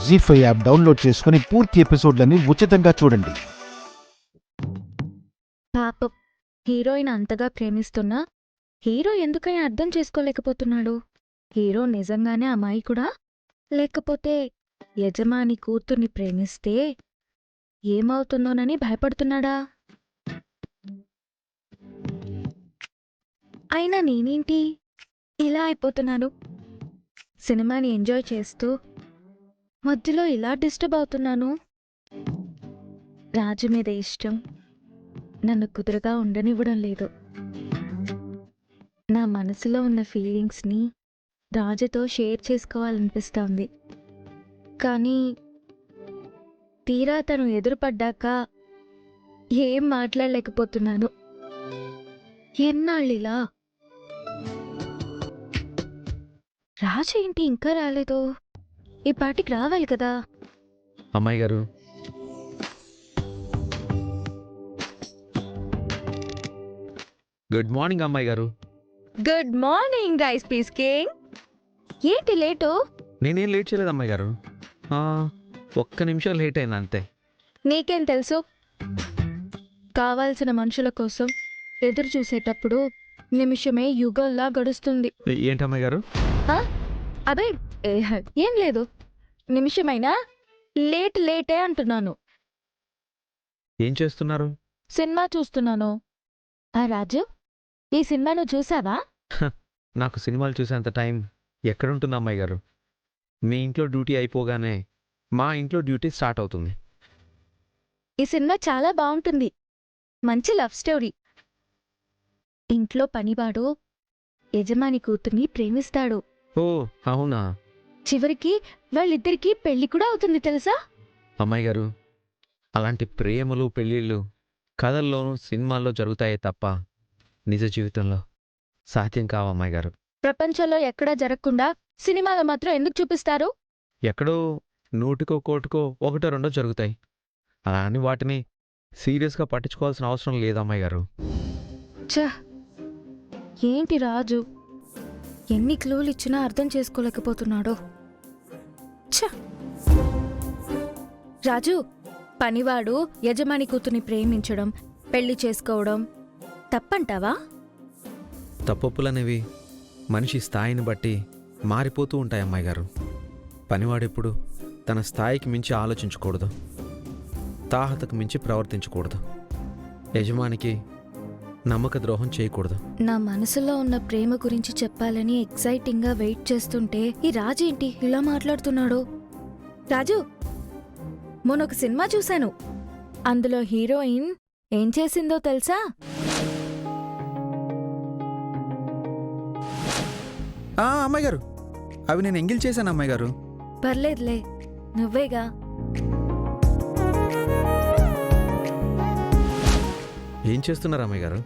జీ5 app download చేసుకుని పూర్తి ఎపిసోడ్లని ఉచితంగా చూడండి. పాపం హీరోయిన్ అంతగా ప్రేమిస్తున్నా హీరో ఎందుకని అర్థం చేసుకోలేకపోతున్నాడు. హీరో నిజంగానే అమాయకుడా, లేకపోతే యజమాని కూతుర్ని ప్రేమిస్తే ఏమవుతుందోనని భయపడుతున్నాడా? అయినా నేనేంటి ఇలా అయిపోతున్నాను? సినిమాని ఎంజాయ్ చేస్తూ మధ్యలో ఇలా డిస్టర్బ్ అవుతున్నాను. రాజు మీద ఇష్టం నన్ను కుదురుగా ఉండనివ్వడం లేదు. నా మనసులో ఉన్న ఫీలింగ్స్ని రాజుతో షేర్ చేసుకోవాలనిపిస్తోంది. కానీ తీరా తను ఎదురుపడ్డాక ఏం మాట్లాడలేకపోతున్నాను. ఎన్నాళ్ళిలా? రాజు ఏంటి ఇంకా రాలేదు? ఈ పాటికి రావాలి కదా. అమ్మాయి గారు, గుడ్ మార్నింగ్ అమ్మాయి గారు. Good morning rice piece king. ఏంటి లేటు? నేనేం లేట్ చేయలేదు అమ్మాయి గారు. ఒక్క నిమిషం లేట్ అయింది అంతే. నీకేం తెలుసు? కావాల్సిన మనుషుల కోసం ఎదురు చూసేటప్పుడు నిమిషమే యుగంలా గడుస్తుంది. ఏంటి అమ్మాయి గారు? అదే ఏం లేదు, నిమిషమైనా లేటే అంటున్నాను. ఏం చేస్తున్నారు? సినిమా చూస్తున్నాను. రాజు, ఈ సినిమా నువ్వు చూసావా? నాకు సినిమాలు చూసేంత టైం ఎక్కడుంటుంది అమ్మాయి గారు? మీ ఇంట్లో డ్యూటీ అయిపోగానే మా ఇంట్లో డ్యూటీ స్టార్ట్ అవుతుంది. ఈ సినిమా చాలా బాగుంటుంది. మంచి లవ్ స్టోరీ. ఇంట్లో పనివాడు యజమాని కూతుర్ని ప్రేమిస్తాడు. ఓ అవునా? చివరికి వాళ్ళిద్దరికీ పెళ్లి కూడా అవుతుంది తెలుసా? అమ్మాయి గారు, అలాంటి ప్రేమలు పెళ్ళిళ్ళు కథల్లోనూ సినిమాల్లో జరుగుతాయే తప్ప నిజ జీవితంలో సాధ్యం కావు అమ్మాయి గారు. ప్రపంచంలో ఎక్కడా జరగకుండా సినిమాలో మాత్రం ఎందుకు చూపిస్తారు? ఎక్కడో నూటికో కోటికో ఒకటో రెండో జరుగుతాయి. అలా అని వాటిని సీరియస్గా పట్టించుకోవాల్సిన అవసరం లేదు అమ్మాయి గారు. ఛ, ఏంటి రాజు ఎన్ని క్లూలు ఇచ్చినా అర్థం చేసుకోలేకపోతున్నాడో. ఛ! రాజు, పనివాడు యజమాని కూతుర్ని ప్రేమించడం, పెళ్లి చేసుకోవడం తప్పంటావా? తప్పొప్పులనేవి మనిషి స్థాయిని బట్టి మారిపోతూ ఉంటాయి అమ్మాయి గారు. పనివాడెప్పుడు తన స్థాయికి మించి ఆలోచించకూడదు, తాహతకు మించి ప్రవర్తించకూడదు, యజమానికి నమ్మక ద్రోహం చేయకూడదు. నా మనసులో ఉన్న ప్రేమ గురించి చెప్పాలని ఎక్సైటింగ్గా వెయిట్ చేస్తుంటే ఈ రాజు ఏంటి ఇలా మాట్లాడుతున్నాడు? రాజు, మొన్నొక సినిమా చూశాను. అందులో హీరోయిన్ ఏం చేసిందో తెలుసా? అమ్మాయి గారు, అవి నేను ఎంగిల్ చేశాను అమ్మాయి గారు. పర్లేదులే, నువ్వేగా. ఏం చేస్తున్నారు అమ్మాయి గారు?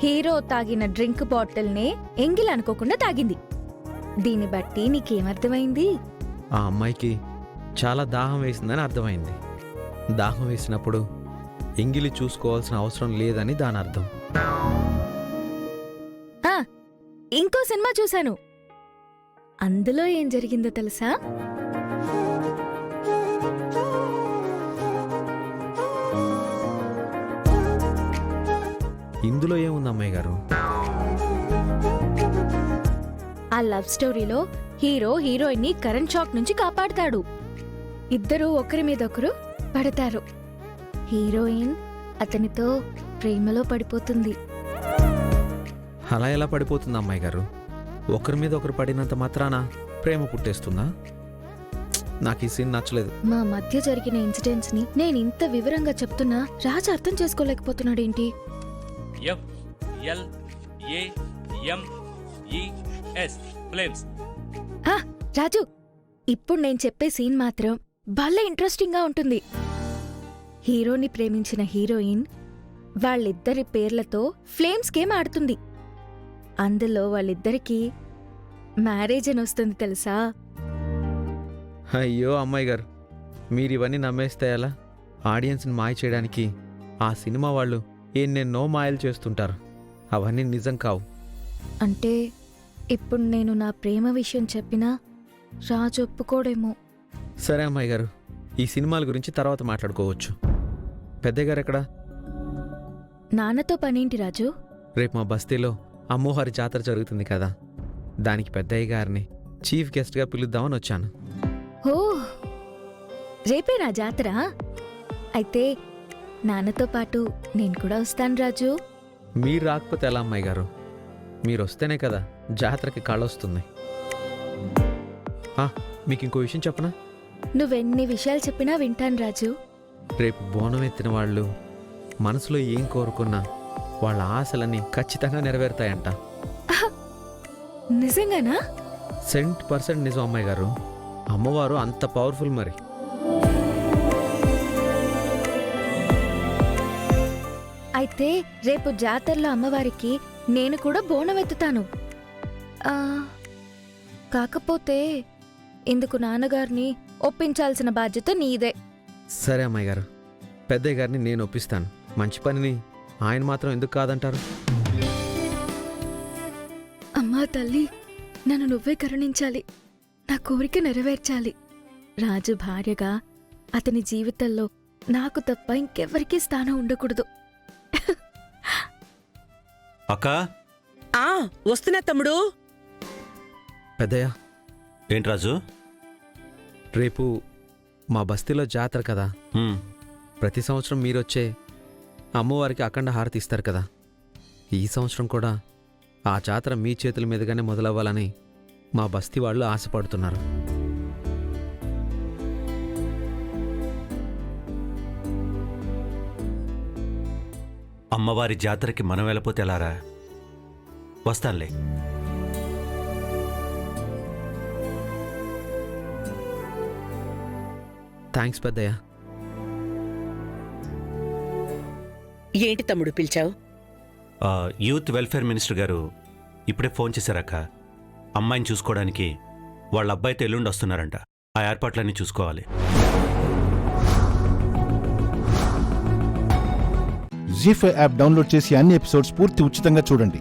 హీరో తాగిన డ్రింక్ బాటిల్నే ఎంగిల్ అనుకోకుండా తాగింది. దీన్ని బట్టి నీకేమర్థమైంది? ఆ అమ్మాయికి చాలా దాహం వేసిందని అర్థమైంది. దాహం వేసినప్పుడు ఎంగిలి చూసుకోవాల్సిన అవసరం లేదని దాని అర్థం. ఇంకో సినిమా చూశాను. అందులో ఏం జరిగిందో తెలుసా? ఇందులో ఏముంది అమ్మాయి గారు? ఆ లవ్ స్టోరీలో హీరో హీరోయిన్ని కరెంట్ షాక్ నుంచి కాపాడతాడు. ఇద్దరూ ఒకరి మీద ఒకరు పడతారు. హీరోయిన్ అతనితో ప్రేమలో పడిపోతుంది. అలా ఎలా పడిపోతుంది అమ్మాయి గారు? ఒకరి మీద ఒకరు పడినంత మాత్రాన ప్రేమ పుట్టేస్తుందా? నాకు ఈ సీన్ నచ్చలేదు. మా మధ్య జరిగిన ఇన్సిడెంట్స్ ని నేను ఇంత వివరంగా చెప్తున్నా రాజు అర్థం చేసుకోలేకపోతున్నాడేంటి? ఫ్లేమ్స్. రాజు, ఇప్పుడు నేను చెప్పే సీన్ మాత్రం భలే ఇంట్రెస్టింగ్ గా ఉంటుంది. హీరోని ప్రేమించిన హీరోయిన్ వాళ్ళిద్దరి పేర్లతో ఫ్లేమ్స్ గేమ్ ఆడుతుంది. అందులో వాళ్ళిద్దరికీ మ్యారేజ్ అని వస్తుంది తెలుసా? అయ్యో అమ్మాయి గారు, మీరు ఇవన్నీ నమ్మేస్తే ఎలా? ఆడియన్స్ని మాయ చేయడానికి ఆ సినిమా వాళ్ళు ఎన్నెన్నో మాయలు చేస్తుంటారు. అవన్నీ నిజం కావు. అంటే ఇప్పుడు నేను నా ప్రేమ విషయం చెప్పినా రాజు ఒప్పుకోడేమో. సరే అమ్మాయి గారు, ఈ సినిమాల గురించి తర్వాత మాట్లాడుకోవచ్చు. పెద్దయ్య గారు ఎక్కడా? నాన్నతో పనేంటి రాజు? రేపు మా బస్తీలో అమ్మోహారి జాతర జరుగుతుంది కదా, దానికి పెద్దయ్య గారిని చీఫ్ గెస్ట్గా పిలుద్దామని వచ్చాను. ఓ, రేపే నా జాతర? అయితే నాన్నతో పాటు నేను కూడా వస్తాను రాజు. మీరు రాకపోతే ఎలా అమ్మాయి గారు? మీరు వస్తేనే కదా జాతరకి కళొస్తుంది. మీకు ఇంకో విషయం చెప్పనా? నువ్వెన్ని విషయాలు చెప్పినా వింటాను రాజు. రేపు బోనం ఎత్తిన వాళ్ళు మనసులో ఏం కోరుకున్నా వాళ్ళ ఆశలన్నీ ఖచ్చితంగా నెరవేరుతాయంట. నిజంగానా? 100% నిజం అమ్మాయి గారు. అమ్మవారు అంత పవర్ఫుల్ మరి. అయితే రేపు జాతరలో అమ్మవారికి నేను కూడా బోనం ఎత్తుతాను. ఆ, కాకపోతే ఇందుకు నాన్నగారిని ఒప్పించాల్సిన బాధ్యత నీదే. సరే అమ్మాయి గారు, పెద్దయ్య గారిని నేను ఒప్పిస్తాను. మంచి పనిని ఆయన మాత్రం ఎందుకు కాదంటారు? అమ్మా తల్లి, నన్ను నువ్వే కరుణించాలి. నా కోరిక నెరవేర్చాలి. రాజు భార్యగా అతని జీవితంలో నాకు తప్ప ఇంకెవ్వరికీ స్థానం ఉండకూడదు. అక్క ఆ వస్తున్నా తమ్ముడు. పెద్దయ్య, ఏంటి రాజు? రేపు మా బస్తీలో జాతర కదా, హ్మ్, ప్రతి సంవత్సరం మీరొచ్చే అమ్మవారికి అఖండ హారతి ఇస్తారు కదా, ఈ సంవత్సరం కూడా ఆ జాతర మీ చేతుల మీదుగానే మొదలవ్వాలని మా బస్తీ వాళ్ళు ఆశపడుతున్నారు. అమ్మవారి జాతరకి మనం వెళ్ళపోతే ఎలారా? వస్తానులే. థ్యాంక్స్ పెద్దయ్య. ఏంటి తమ్ముడు పిలిచావు? యూత్ వెల్ఫేర్ మినిస్టర్ గారు ఇప్పుడే ఫోన్ చేశారక్క. అమ్మాయిని చూసుకోవడానికి వాళ్ళ అబ్బాయితో ఎల్లుండి వస్తున్నారంట. ఆ ఏర్పాట్లన్నీ చూసుకోవాలి. జీ5 యాప్ డౌన్లోడ్ చేసి అన్ని ఎపిసోడ్స్ పూర్తి ఉచితంగా చూడండి.